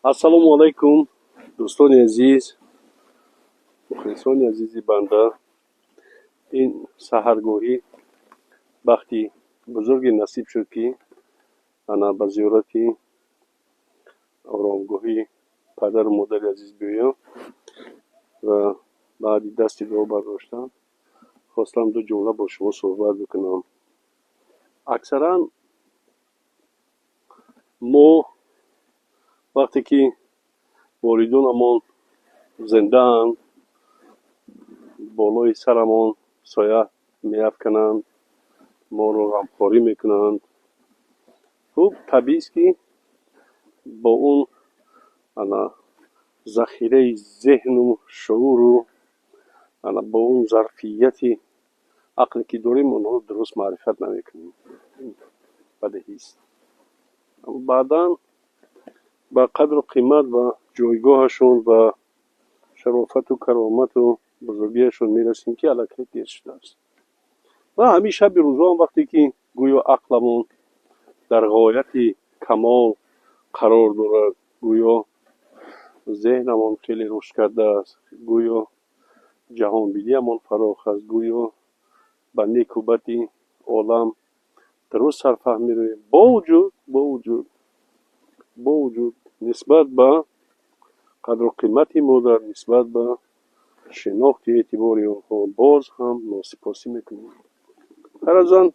ассалому алайкум дӯстони азиз, мухлисони азизи банда. Ин саҳаргоҳӣ бахти бузурге насиб шуд, ки ана ба зиёрати оромгоҳи падару модари азиз биёям ва баъди дасти дуо бардоштан хостам ду ҷумла бо шумо суҳбат бикунам. Аксаран мо вақте ки волидонамон зиндаанд, болои сарамон соя меафкананд, моро ғамхорӣ мекунанд. хуб табиист ки бо он захираи зеҳну шууру бо он зарфияти ақле ки дорем, онҳо дуруст маърифат намекунем. бадеҳист. баъдан ба қадру қимат ва ҷойгоҳашон ва шарофату каромату бузургиашон мерасем, ки аллакай дер шудааст. ва ҳамин шаби рӯзҳоам вақте ки гӯё ақламон дар ғояти камол қарор дорад, гӯё зеҳнамон хеле рушд кардааст, гӯё ҷаҳонбиниамон фароғ аст, гӯё ба некӯбати олам дуруст сарфаҳм мероем. бо вуҷуд нисбат ба қадру қимати модар, нисбат ба шинохти эътибори онҳо боз ҳам носипосӣ мекунем. ҳаразан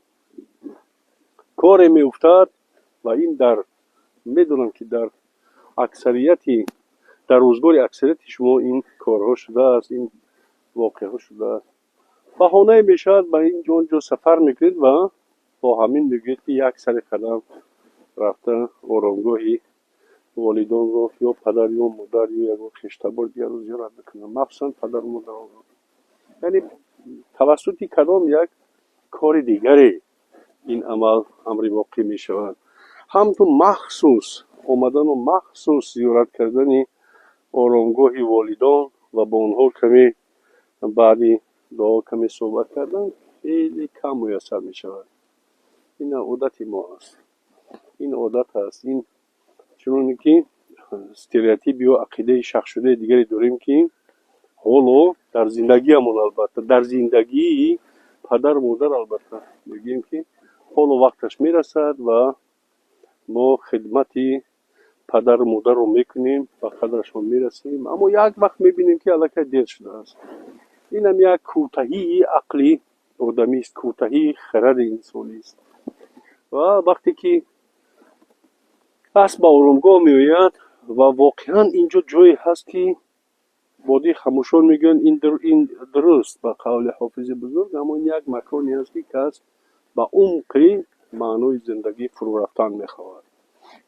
коре меуфтад ва ин медонам ки дар рӯзгори аксарияти шумо ин корҳо шудааст, ин воқеаҳо шудааст. баҳонае мешавад, ба ин ҷо он ҷо сафар мекунед ва бо ҳамин мегӯед ки як сари қадам рафта оромгоҳи волидонро ё падар ё модар ё ягон хештабори дигарро зиёрат мекунам, махсусан падару модаронро. яъне тавассути кадом як кори дигаре ин амри воқеъ мешавад. ҳамтун махсус омадану махсус зиёрат кардани оромгоҳи волидон ва бо онҳо каме баъди дуо каме суҳбат кардан хеле кам муяссар мешавад. ин одати мо аст. ин одат аст. ин чуноне ки стереотип ё ақидаи шахшудаи дигаре дорем, ки ҳоло дар зиндагиамон, албатта дар зиндагии падару модар албатта мегӯем, ки ҳоло вақташ мерасад ва мо хидмати падару модарро мекунем, ба қадрашон мерасем, аммо як вақт мебинем, ки аллакай дер шудааст. инам як кӯтаҳии ақли одамист, кӯтаҳии харади инсонист. ва вақте ки аст ба оромгоҳ меояд ва воқеан ин ҷо ҷое ҳаст, ки боди хамӯшон мегӯянд ин дуруст ба қавли ҳофизи бузург, аммо ин як маконе аст, ки кас ба умқи маънои зиндагӣ фурӯ рафтан мехоҳад.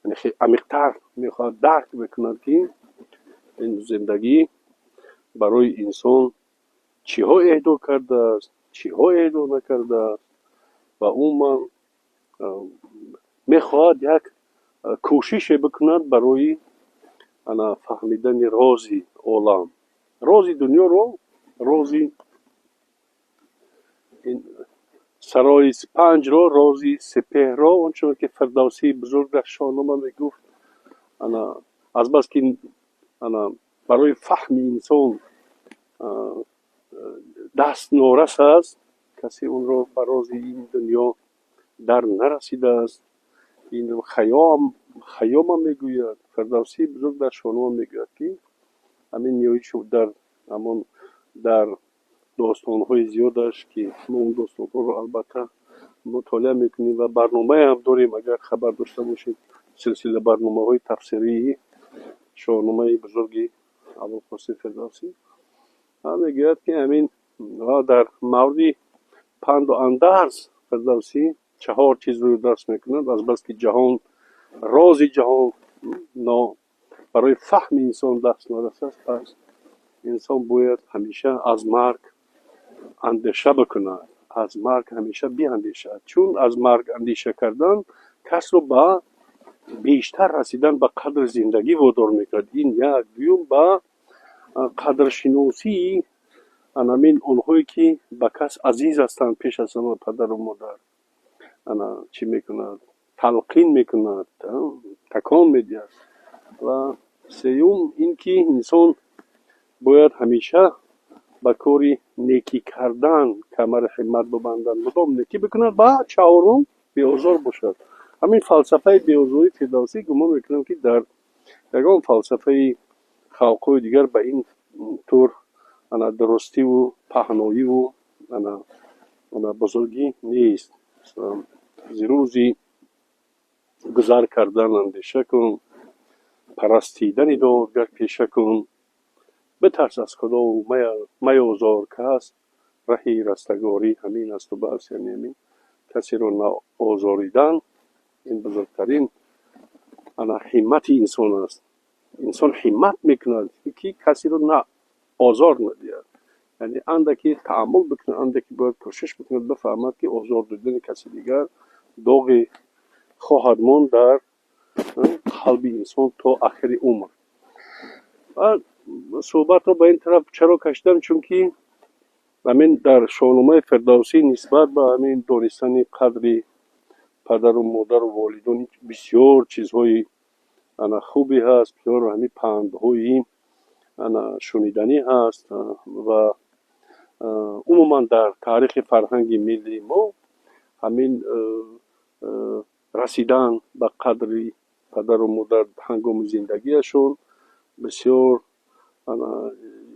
яъне хеле амиқтар мехоҳад дарк бикунад, ки ин зиндагӣ барои инсон чиҳо эҳдо кардааст, чиҳо эҳдо накардааст ва умуман мехоҳад як кӯшише бикунад барои фаҳмидани рози олам, рози дунёро, рози сарои панҷро, рози сепеҳро, ончунон ки фирдавсии бузург дар шоҳнома мегуфт. азбас ки барои фаҳми инсон даст норас аст, касе онро ба рози ин дунё дар нарасидааст. инро хаёма мегӯяд. фирдавсии бузург дар шоҳнома мегӯяд, ки ҳамин ниҳои дар достонҳои зиёдаш, ки мо он достонҳоро албатта мутолиа мекунем ва барномаам дорем, агар хабар дошта бошед, силсила барномаҳои тафсирии шоҳномаи бузурги абулқосим фирдавсӣ мегӯяд, ки ҳамин дар мавриди панду андарз фирдавсӣ 4 чизро дарс мекунад. азбаски ҷаҳон, рози ҷаҳон барои фаҳми инсон даст норас аст, пас инсон бояд ҳамеша аз марг андеша бикунад, аз марг ҳамеша биандешад. чун аз марг андеша кардан касро ба бештар расидан ба қадри зиндагӣ водор мекунад. ин як. дуюм, ба қадршиносии онҳое ки ба кас азиз ҳастанд, пеш аз ҳама падару модар талқин мекунад, такон медиҳад. ва سیوم اینکه انسان باید همیشه به کاری نیکی کردن کمر همت ببندن، مدام نیکی بکنند. و چهارم بی‌آزار باشد. همین فلسفه بی‌آزاری فردوسی گمان میکنم که در یگان فلسفه خلق‌های دیگر به این طور درستی و پهنایی و بزرگی نیست. زیروزی گذر کردن اندیشه کن، پرستیدن دادگر پیشه کن، بترس از خدا و میازار کس، رهی رستگاری همین است و بس. یعنی همین کسی رو نه آزاریدن، این بزرگترین همت انسان است. انسان همت میکند که کسی رو نه آزار ندهد. یعنی اندکی تأمل بکنه، اندکی باید کوشش بکنه بفهمد که آزار دادن کسی دیگر داغی خواهد ماند در قلب انسان تا آخر عمر. و صحبت رو به این طرف چرا کشیدم؟ چون که همین در شاهنامه فردوسی نسبت به همین دانستن قدر پدر و مادر و والدین بسیار چیزهای خوبی هست، بسیار همین پندهای شنیدنی هست. و عموما در تاریخ فرهنگ ملی ما همین رسیدن به قدر پدر و مادر هنگام زندگیشون بسیار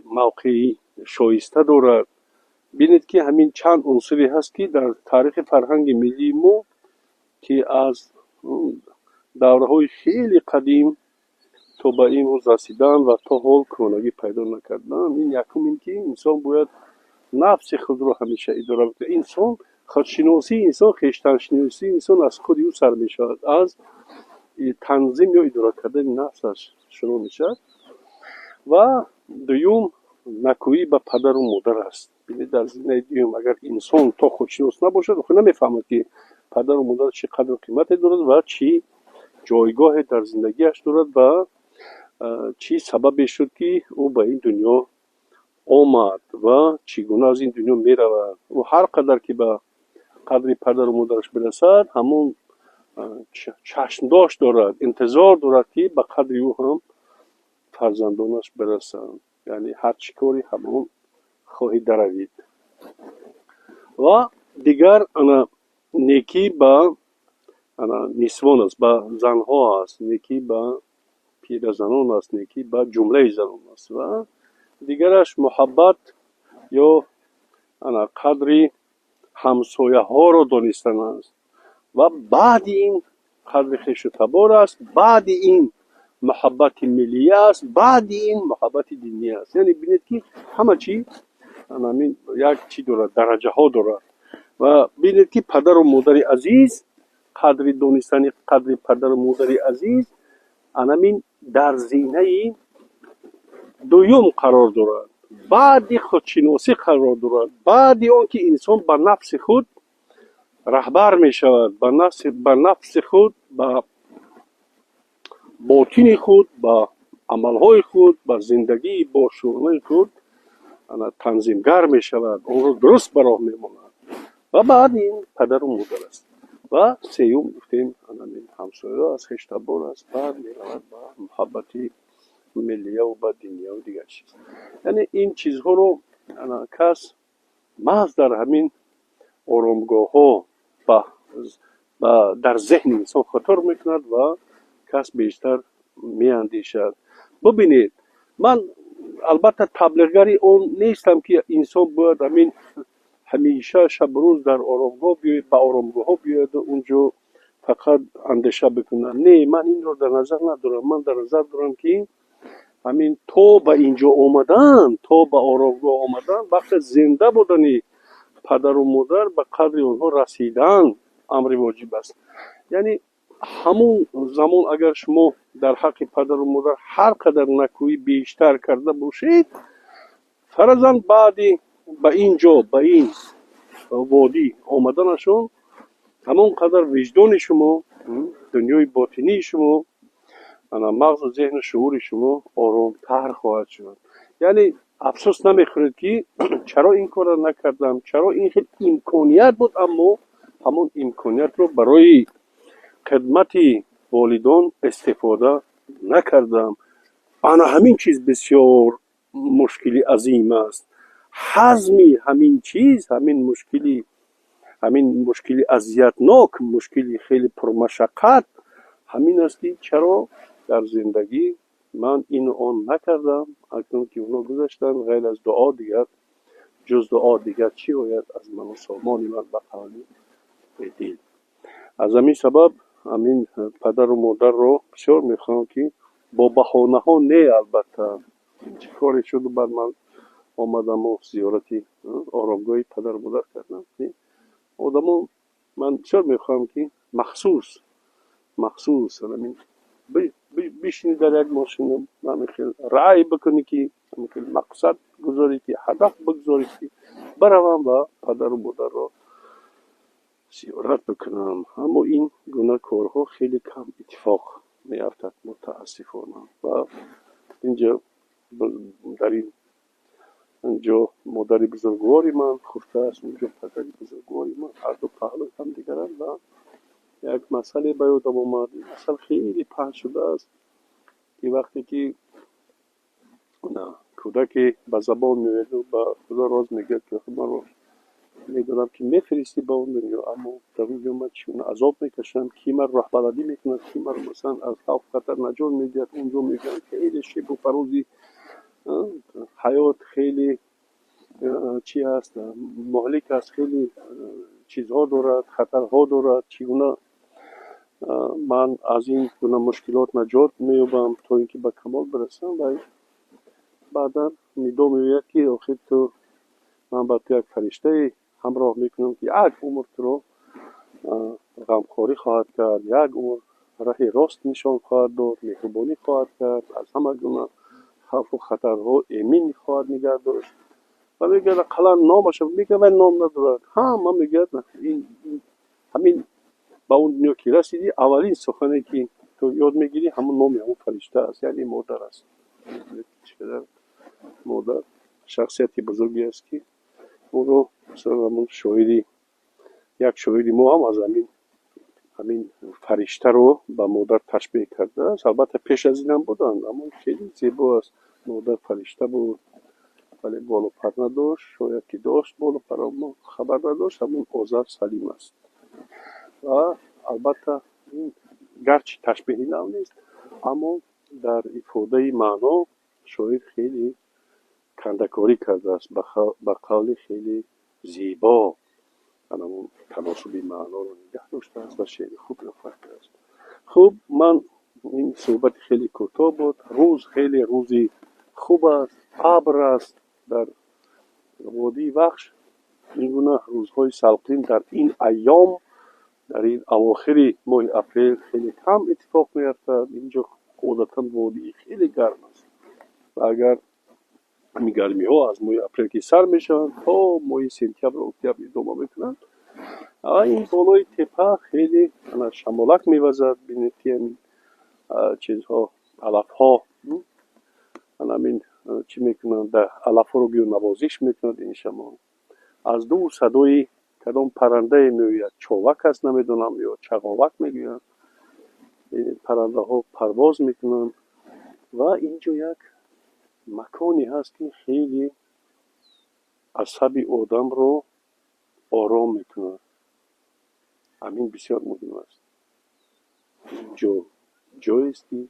موقعی شایسته دارد. بینید که همین چند عنصری هست که در تاریخ فرهنگ ملی ما که از دوره‌های خیلی قدیم تا به این روز رسیدن و تا حال کهنگی پیدا نکردن. این یکم این که انسان باید نفس خود رو همیشه اداره بکنه. انسان خودشناسی انسان، خویشتن شناسی انسان از خود او سر می شود، از تنظیم یا اداره کردن نفسش شروع می شود. و دوم نکویی به پدر و مادر است. ببینید در زمینه دوم اگر انسان تا خودشناس نباشد خود نمیفهمد که پدر و مادر چه قدر و قیمت دارد و چی جایگاه در زندگیش دارد و چی سبب شد که او به این دنیا آمد و چگونه از این دنیا می رود. و هر قدر که به قدر پدر و مادرش برسد همون چشم داشت دارد، انتظار دارد که به قدر او هم فرزندانش برسند. یعنی هر چی کاری همون خواهید دروید. و دیگر نیکی به نسوان است، به زنها است، نیکی به پیر زنان است، نیکی به جمله زنان است. و دیگرش محبت یا قدر همسایه ها را دانستن است. و بعد این قدر خویش تبار است، بعد این محبت ملی است، بعد این محبت دینی است. یعنی ببینید که همه چی همین یک چی دارد، درجه ها دارد. و ببینید که پدر و مادر عزیز، قدر دانستن قدر پدر و مادر عزیز همین در زینه دوم قرار دارد، بعد خودشناسی قرار دارد، بعد اون که انسان به نفس خود رهبر می شود، به نفس خود، به باطن خود، به عملهای خود، به زندگی با شغل خود تنظیمگر می شود، اون رو درست براه می ماند. و بعد این پدر و مادر است. و سیوم گفتیم همسایه از خویش تبار است، بعد می رود به محبتی ملیه و به دینیه و دیگر چیز. یعنی این چیزها رو کس محض در همین آرامگاه ها در ذهن انسان خطر میکند و کس بیشتر میاندیشد. ببینید من البته تبلیغگری اون نیستم که انسان باید همین همیشه شب روز در آرامگاه بیاید، به آرامگاه ها بیاید و اونجا فقط اندیشه بکنه. نه، من این رو در نظر ندارم. من در نظر دارم که همین تو به اینجا آمدن، تو به آرامگاه آمدن، وقت زنده بودنی پدر و مادر به قدر اونها رسیدن امر واجب است. یعنی همون زمان اگر شما در حق پدر و مادر هر قدر نکویی بیشتر کرده باشید، فرضاً بعدی به اینجا به این وادی آمدنشون همون قدر وجدان شما، دنیای باطنی شما، مغز و ذهن شعور شما آرامتر خواهد شد. یعنی افسوس نمیخورید که چرا این کار را نکردم، چرا این خیلی امکانیت بود اما همون امکانیت رو برای خدمت والدان استفاده نکردم. آن همین چیز بسیار مشکلی عظیم است. حزمی همین چیز، همین مشکلی اذیتناک، مشکلی خیلی پرمشقت همین است که چرا در زندگی من این آن نکردم. اکنون که اونا گذاشتن غیر از دعا دیگر، جز دعا دیگر چی باید از من و سامان من بقالی بدید. از همین سبب همین پدر و مادر رو بسیار میخوام که با بهانه ها نه، البته چه کاری شد بر من آمدم و زیارتی آرامگاه پدر و مادر کردم. آدمو من بسیار میخوام که مخصوص همین بشینی در یک ماشین همین خیلی رای بکنی که همین خیلی مقصد گذاری که هدف بگذاری که بروم و پدر و مادر رو زیارت بکنم. اما این گونه کارها خیلی کم اتفاق میافتد متاسفانه. و اینجا در اینجا مادر بزرگواری من خفته است، اونجا پدر بزرگواری من، هر دو پهلوی هم دیگرند. و یک مسئله به یادم آمد. این مسئله خیلی پهن شده است که وقتی که کودک به زبان میاد و به خدا راز میگه که من رو میدونم که میفرستی به اون دنیا، اما در اونجا من چون عذاب میکشم، کی من راه بلدی میکنه، کی من مثلا از خوف خطر نجات میدید. اونجا میگن خیلی شب و فروزی حیات خیلی چی هست، مهلک است، خیلی چیزها دارد، خطرها دارد. چگونه من از این گونه مشکلات نجات مییابم تا اینکه به کمال برسم. و بعدا میدو میوید که آخر تو من با تو یک فرشته همراه میکنم که یک عمر تو رو غمخواری خواهد کرد، یک عمر راه راست نشان خواهد داد، مهربانی خواهد کرد، از همه گونه خوف و خطرها امین خواهد نگه داشت. و میگه قلم نامش میگه من نام ندارد. من میگه این همین با اون دنیا که رسیدی اولین سخنی که تو یاد میگیری همون نام همون فرشته است، یعنی مادر است. چقدر مادر شخصیتی بزرگی است که اون رو مثلا همون شاعری، یک شاعری ما هم از همین فرشته رو به مادر تشبیه کرده است. البته پیش از این هم بودند اما خیلی زیبا است. مادر فرشته بود ولی بال و پر نداشت، شاید که داشت بال و پر ما خبر نداشت. همون آذر سلیم است. و البته این گرچه تشبیهی نام نیست اما در افاده معنا شاید خیلی کندکاری کرده است، به قول خیلی زیبا همون تناسبی معنا رو نگه داشته است و شعر خوب کرده است. خوب، من این صحبت خیلی کوتاه بود. روز خیلی روزی خوب است، ابر است در وادی وخش. این گونه روزهای سلقین در این ایام، در این اواخر ماه اپریل خیلی کم اتفاق میافتد. اینجا عادتا وادی خیلی گرم است و اگر همین گرمی ها از ماه اپریل که سر میشن تا ماه سپتامبر و اکتبر ادامه میکنند. این بالای تپه خیلی شمالک میوزد. بینید که این چیزها علف ها همین چی میکنند، در علف ها رو بیو نوازش میکنند. این شمال از دور صدای کدام پرنده میوید، چاوک است نمیدونم یا چغاوک میگویند. این پرنده ها پرواز میکنند و اینجا یک مکانی هست که خیلی عصب آدم رو آرام میکنند. همین بسیار مهم است. جایی است که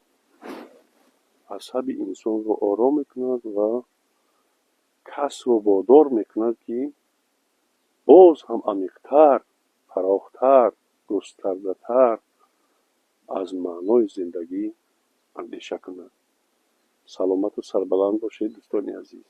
عصب انسان رو آرام میکند و کس رو وادار میکند که باز هم عمیق‌تر، فراختر، گسترده‌تر از معنای زندگی اندیشه کند. سلامت و سربلند باشید دوستان عزیز.